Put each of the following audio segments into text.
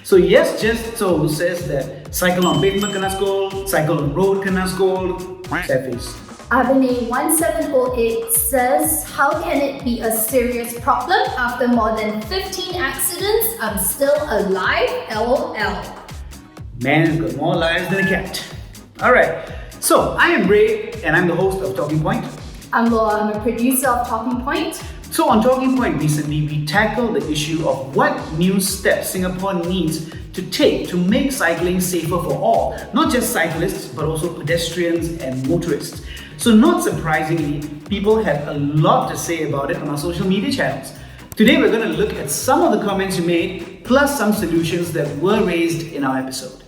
So yes, just so says that cycle on pavement kena scold, cycle on road kena scold. Sad face. Avenue 1708 says, how can it be a serious problem after more than 15 accidents? I'm still alive, LOL. Man has got more lives than a cat. Alright, so I am Ray and I'm the host of Talking Point. I'm Laura, I'm a producer of Talking Point. So on Talking Point recently, we tackled the issue of what new steps Singapore needs to take to make cycling safer for all, not just cyclists, but also pedestrians and motorists. So not surprisingly, people had a lot to say about it on our social media channels. Today we're going to look at some of the comments you made, plus some solutions that were raised in our episode.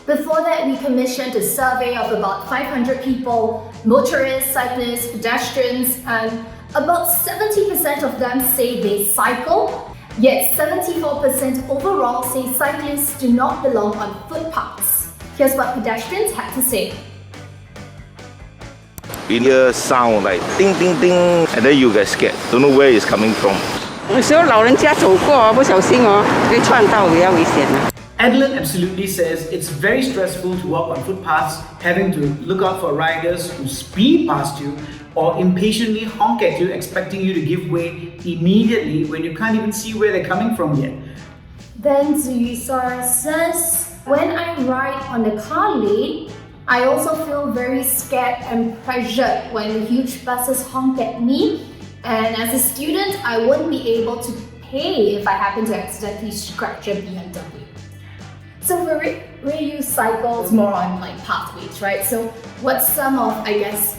Before that, we commissioned a survey of about 500 people, motorists, cyclists, pedestrians, and about 70% of them say they cycle. Yet 74% overall say cyclists do not belong on footpaths. Here's what pedestrians had to say. You hear sound like ding ding ding, and then you get scared. Don't know where it's coming from. 有时候老人家走过不小心被撞到比较危险。 Adeline absolutely says it's very stressful to walk on footpaths, having to look out for riders who speed past you or impatiently honk at you, expecting you to give way immediately when you can't even see where they're coming from yet. Then Zuyisara says, when I ride on the car lane, I also feel very scared and pressured when the huge buses honk at me. And as a student, I wouldn't be able to pay if I happen to accidentally scratch a BMW. So for Ray, you cycles more on like pathways, right? So what's some of, I guess,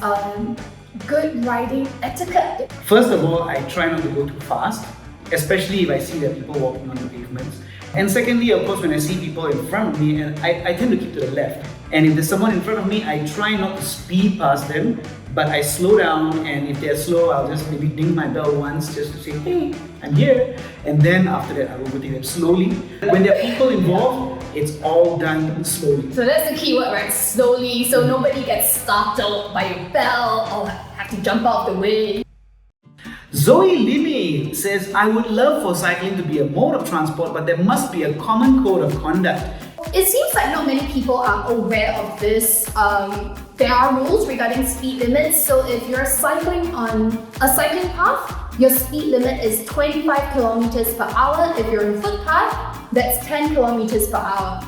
good riding etiquette? First of all, I try not to go too fast, especially if I see that people walking on the pavements. And secondly, of course, when I see people in front of me, and I tend to keep to the left. And if there's someone in front of me, I try not to speed past them, but I slow down, and if they're slow, I'll just maybe ding my bell once just to say, hey, I'm here. And then after that, I will overtake them slowly. When there are people involved, it's all done slowly. So that's the key word, right? Slowly, so nobody gets startled by your bell or have to jump out of the way. Zoe Limi says, I would love for cycling to be a mode of transport, but there must be a common code of conduct. It seems like not many people are aware of this. There are rules regarding speed limits. So if you're cycling on a cycling path, your speed limit is 25 kilometers per hour. If you're on a footpath, that's 10 kilometers per hour.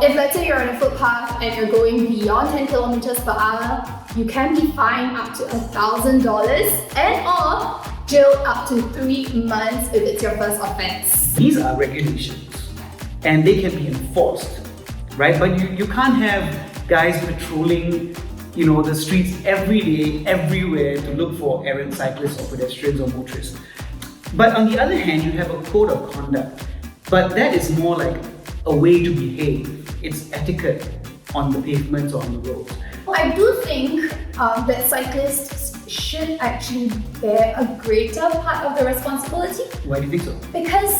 If let's say you're on a footpath and you're going beyond 10 kilometers per hour, you can be fined up to $1,000 and or jailed up to 3 months if it's your first offence. These are regulations and they can be enforced, right? But you can't have guys patrolling, the streets every day, everywhere to look for errant cyclists or pedestrians or motorists. But on the other hand, you have a code of conduct. But that is more like a way to behave. It's etiquette on the pavements or on the roads. I do think that cyclists should actually bear a greater part of the responsibility. Why do you think so? Because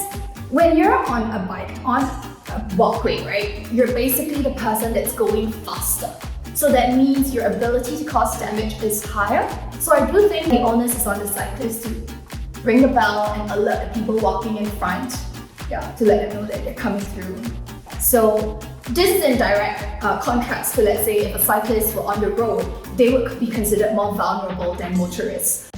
when you're on a bike, on a walkway, right, you're basically the person that's going faster. So that means your ability to cause damage is higher. So I do think the onus is on the cyclist to ring the bell and alert the people walking in front, to let them know that they're coming through. So this is in direct contrast to, let's say, if a cyclist were on the road, they would be considered more vulnerable than motorists.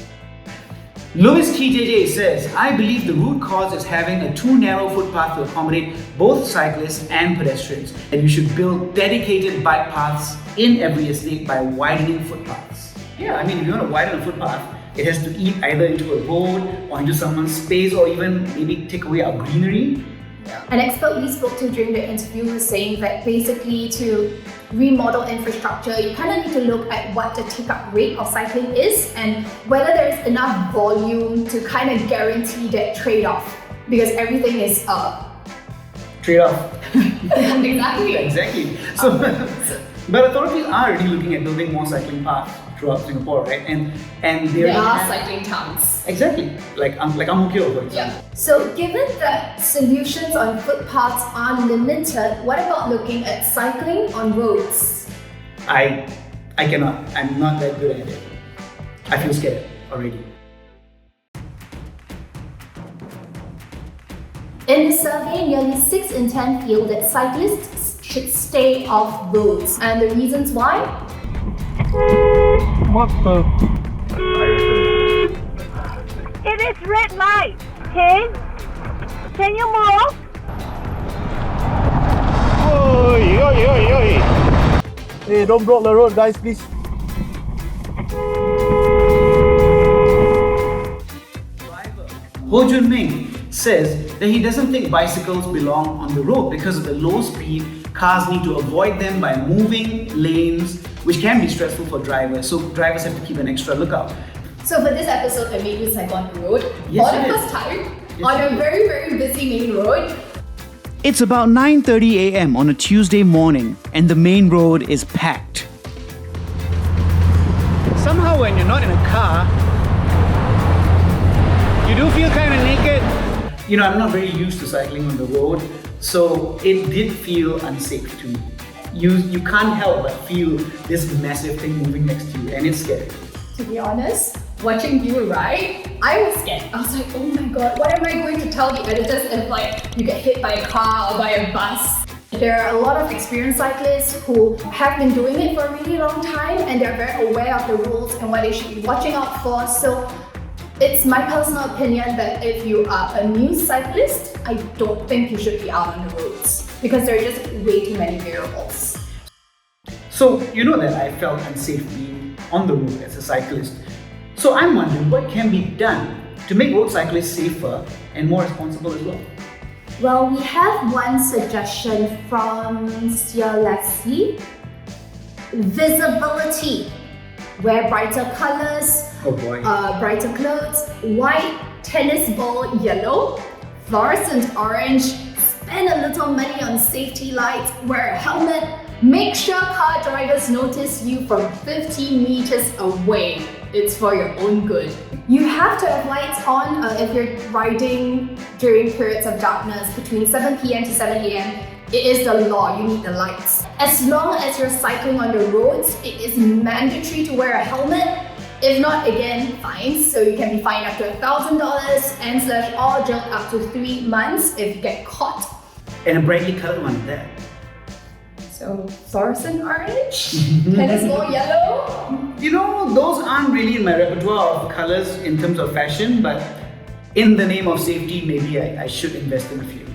Louis TJJ says, I believe the root cause is having a too narrow footpath to accommodate both cyclists and pedestrians, and you should build dedicated bike paths in every estate by widening footpaths. Yeah, I mean, if you want to widen a footpath, it has to eat either into a road or into someone's space or even maybe take away our greenery. An expert we spoke to during the interview was saying that basically to remodel infrastructure, you kind of need to look at what the take-up rate of cycling is and whether there's enough volume to kind of guarantee that trade-off, because everything is trade-off. Exactly. Exactly. So, but authorities are already looking at building more cycling paths throughout Singapore, right? And there are cycling towns. Exactly, like Ang Mo Kio, for example. Yeah. So given that solutions on footpaths are limited, what about looking at cycling on roads? I cannot. I'm not that good at it. I feel scared already. In the survey, nearly 6 in 10 feel that cyclists should stay off roads. And the reasons why? What the? It is red light. Okay? Can you move? Oi, oi, oi, oi. Hey, don't block the road, guys, please. Ho Junming says that he doesn't think bicycles belong on the road because of the low speed. Cars need to avoid them by moving lanes, which can be stressful for drivers. So drivers have to keep an extra lookout. So for this episode, I made you cycle on the road Yes, for you the did. first time Yes, on you a did. very, very busy main road. It's about 9:30 a.m. on a Tuesday morning and the main road is packed. Somehow when you're not in a car, you do feel kind of naked. You know, I'm not very used to cycling on the road, so it did feel unsafe to me. You can't help but feel this massive thing moving next to you, and it's scary. To be honest, watching you ride, I was scared. I was like, oh my god, what am I going to tell the editors if like you get hit by a car or by a bus? There are a lot of experienced cyclists who have been doing it for a really long time and they're very aware of the rules and what they should be watching out for. So it's my personal opinion that if you are a new cyclist, I don't think you should be out on the roads because there are just way too many variables. So, you know that I felt unsafe being on the road as a cyclist. So I'm wondering what can be done to make road cyclists safer and more responsible as well. Well, we have one suggestion from Sir Lexi. Visibility. Wear brighter colors, Oh boy. brighter clothes, white, tennis ball yellow, fluorescent orange, spend a little money on safety lights, wear a helmet, make sure car drivers notice you from 50 meters away. It's for your own good. You have to have lights on if you're riding during periods of darkness between 7 p.m. to 7 a.m. It is the law, you need the lights. As long as you're cycling on the roads, it is mandatory to wear a helmet. If not, again, fines. So you can be fined up to $1,000 and slash or jailed up to 3 months if you get caught. And a brightly colored one there. So fluorescent orange, tennis ball yellow. You know, those aren't really in my repertoire of colors in terms of fashion, but in the name of safety, maybe I should invest in a few.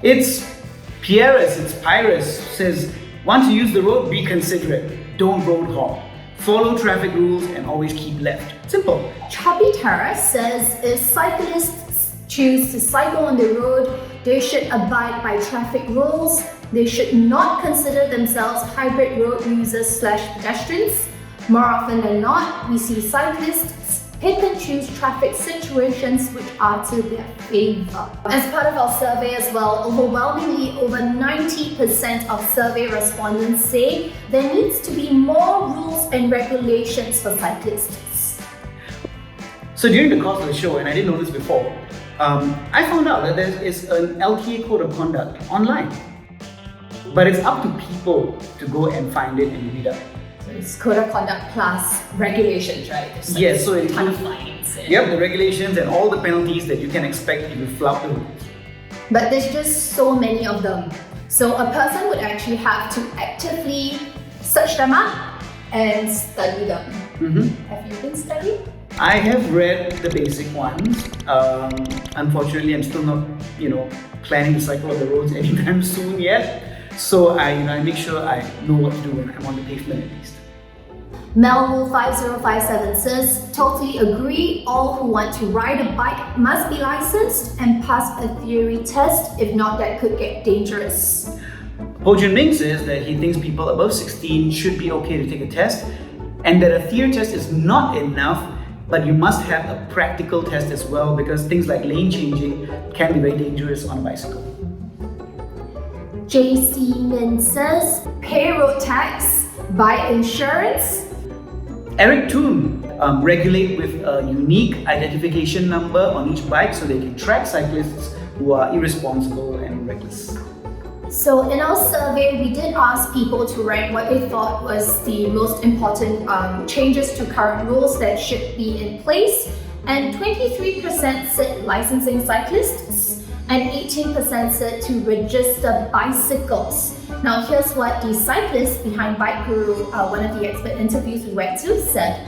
It's Pyrus says, once you use the road, be considerate. Don't road hog. Follow traffic rules and always keep left. Simple. Chubby Tara says if cyclists choose to cycle on the road, they should abide by traffic rules. They should not consider themselves hybrid road users slash pedestrians. More often than not, we see cyclists pick and choose traffic situations which are to their favor. As part of our survey as well, overwhelmingly over 90% of survey respondents say there needs to be more rules and regulations for cyclists. So during the course of the show, and I didn't know this before, I found out that there is an LTA code of conduct online. But it's up to people to go and find it and read up. So it's code of conduct plus regulations, right? There's like Yes, so a it ton of includes- fines. Yep, the regulations and all the penalties that you can expect if you flout the rules. But there's just so many of them. So a person would actually have to actively search them up and study them. Have you been studying? I have read the basic ones. Unfortunately, I'm still not, planning to cycle on the roads anytime soon yet. So I make sure I know what to do when I'm on the pavement at least. Melwool5057 says, totally agree, all who want to ride a bike must be licensed and pass a theory test, if not that could get dangerous. Ho Junming says that he thinks people above 16 should be okay to take a test and that a theory test is not enough, but you must have a practical test as well because things like lane changing can be very dangerous on a bicycle. JC Min says, pay road tax, buy insurance. Eric Toon regulate with a unique identification number on each bike so they can track cyclists who are irresponsible and reckless. So in our survey, we did ask people to rank what they thought was the most important changes to current rules that should be in place. And 23% said licensing cyclists and 18% said to register bicycles. Now here's what the cyclist behind Bike Guru, one of the expert interviews we went to, said.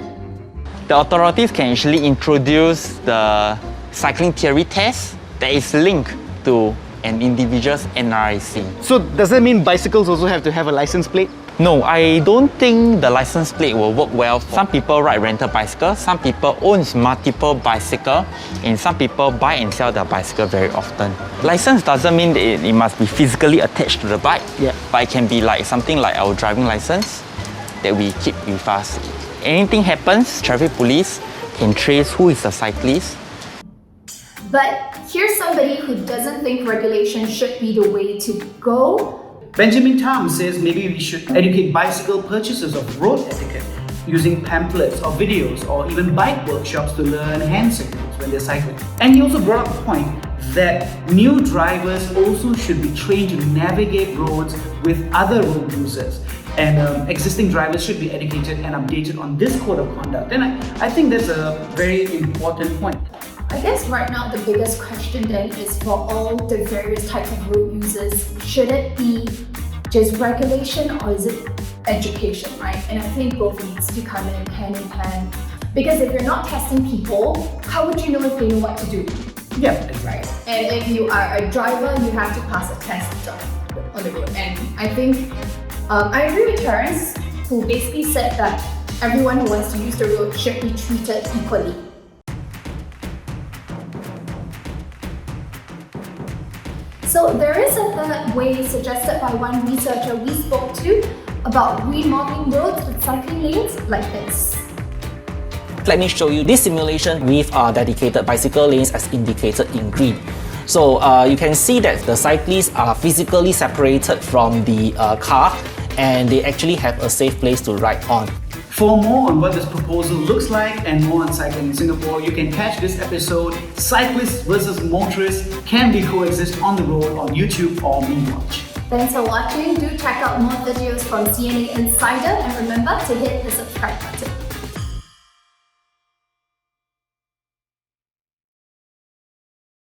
The authorities can actually introduce the cycling theory test that is linked to an individual's NRIC. So does that mean bicycles also have to have a license plate? No, I don't think the license plate will work well. Some people ride rental bicycles, some people own multiple bicycles, and some people buy and sell their bicycle very often. License doesn't mean that it must be physically attached to the bike, but it can be like something like our driving license that we keep with us. Anything happens, traffic police can trace who is the cyclist. But here's somebody who doesn't think regulation should be the way to go. Benjamin Tam says maybe we should educate bicycle purchasers of road etiquette using pamphlets or videos or even bike workshops to learn hand signals when they're cycling. And he also brought up the point that new drivers also should be trained to navigate roads with other road users. And existing drivers should be educated and updated on this code of conduct. And I think that's a very important point. I guess right now the biggest question then is for all the various types of road users, should it be just regulation or is it education, right? And I think both needs to come in hand. Because if you're not testing people, how would you know if they know what to do? Yeah, that's right. And if you are a driver, you have to pass a test on the road. And I think I agree with Terence, who basically said that everyone who wants to use the road should be treated equally. So there is a third way suggested by one researcher we spoke to about remodeling roads with cycling lanes like this. Let me show you this simulation with dedicated bicycle lanes as indicated in green. So you can see that the cyclists are physically separated from the car and they actually have a safe place to ride on. For more on what this proposal looks like and more on cycling in Singapore, you can catch this episode, Cyclists versus Motorists, Can We Coexist on the Road on YouTube or MeWatch. Thanks for watching. Do check out more videos from CNA Insider and remember to hit the subscribe button.